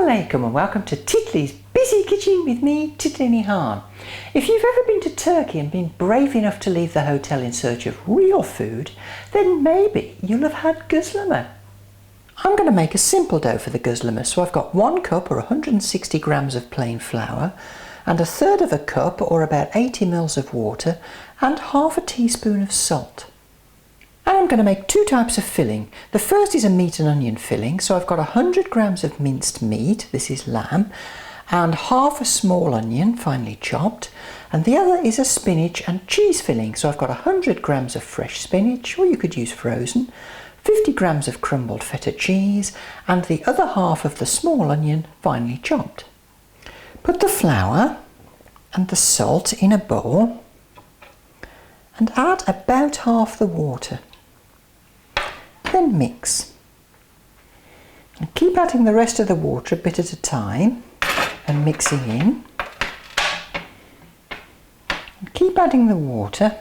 alaikum and welcome to Titli's Busy Kitchen with me, Titli. If you've ever been to Turkey and been brave enough to leave the hotel in search of real food, then maybe you'll have had gözleme. I'm going to make a simple dough for the gözleme, so I've got 1 cup or 160 grams of plain flour and 1/3 of a cup or about 80 ml of water and half a teaspoon of salt. And I'm going to make 2 types of filling. The first is a meat and onion filling, so I've got 100 grams of minced meat, this is lamb, and half a small onion, finely chopped, and the other is a spinach and cheese filling, so I've got 100 grams of fresh spinach, or you could use frozen, 50 grams of crumbled feta cheese, and the other half of the small onion, finely chopped. Put the flour and the salt in a bowl and add about half the water. Then mix. And keep adding the rest of the water a bit at a time and mixing in. And keep adding the water,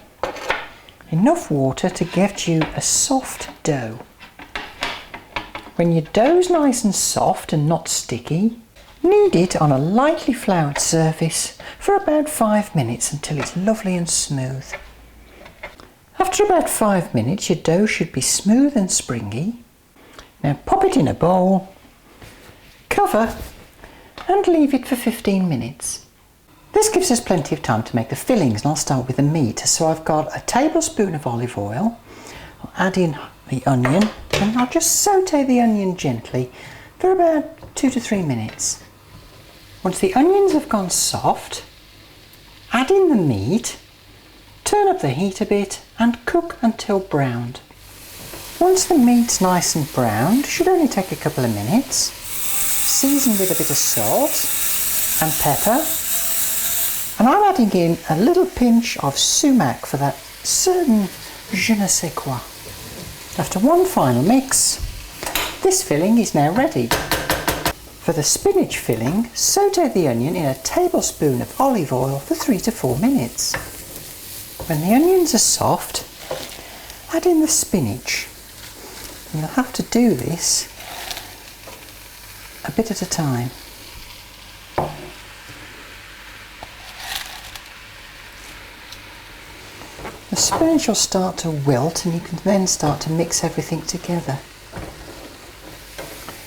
enough water to get you a soft dough. When your dough's nice and soft and not sticky, knead it on a lightly floured surface for about 5 minutes until it's lovely and smooth. After about 5 minutes, your dough should be smooth and springy. Now pop it in a bowl, cover and leave it for 15 minutes. This gives us plenty of time to make the fillings, and I'll start with the meat. So I've got a tablespoon of olive oil. I'll add in the onion and I'll just sauté the onion gently for about 2 to 3 minutes. Once the onions have gone soft, add in the meat, turn up the heat a bit and cook until browned. Once the meat's nice and browned, should only take a couple of minutes, season with a bit of salt and pepper, and I'm adding in a little pinch of sumac for that certain je ne sais quoi. After one final mix, this filling is now ready. For the spinach filling, sauté the onion in a tablespoon of olive oil for 3 to 4 minutes. When the onions are soft, add in the spinach. And you'll have to do this a bit at a time. The spinach will start to wilt and you can then start to mix everything together.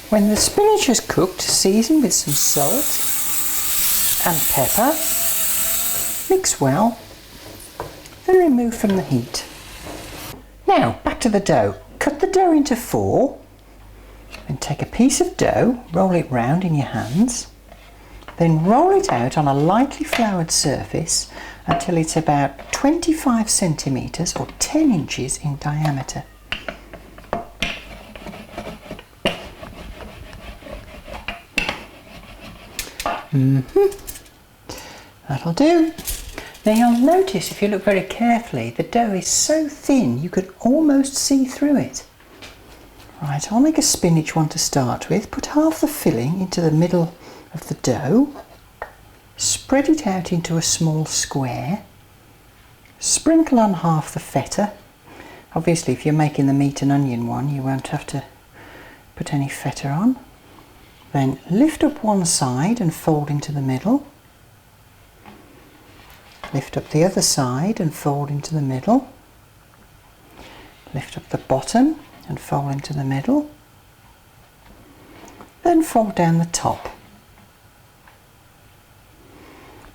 When the spinach is cooked, season with some salt and pepper, mix well, then remove from the heat. Now back to the dough. Cut the dough into 4 and take a piece of dough, roll it round in your hands, then roll it out on a lightly floured surface until it's about 25 centimetres or 10 inches in diameter. That'll do. Now you'll notice, if you look very carefully, the dough is so thin you could almost see through it. Right, I'll make a spinach one to start with. Put half the filling into the middle of the dough, spread it out into a small square, sprinkle on half the feta. Obviously if you're making the meat and onion one, you won't have to put any feta on. Then lift up one side and fold into the middle. Lift up the other side and fold into the middle. Lift up the bottom and fold into the middle. Then fold down the top.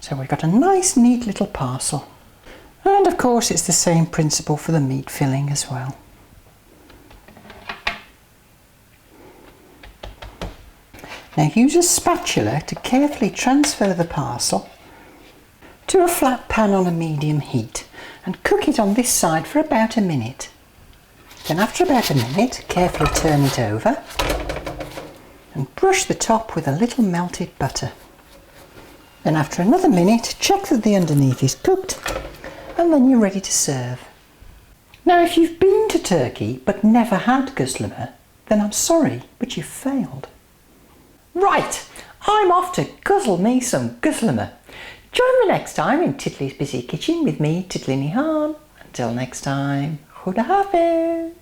So we've got a nice neat little parcel. And of course it's the same principle for the meat filling as well. Now use a spatula to carefully transfer the parcel to a flat pan on a medium heat and cook it on this side for about a minute. Then after about a minute, carefully turn it over and brush the top with a little melted butter. Then after another minute, check that the underneath is cooked and then you're ready to serve. Now if you've been to Turkey but never had gözleme, then I'm sorry, but you've failed. Right, I'm off to guzzle me some gözleme. Join me next time in Titli's Busy Kitchen with me, Titli. Until next time, Khuda Hafiz.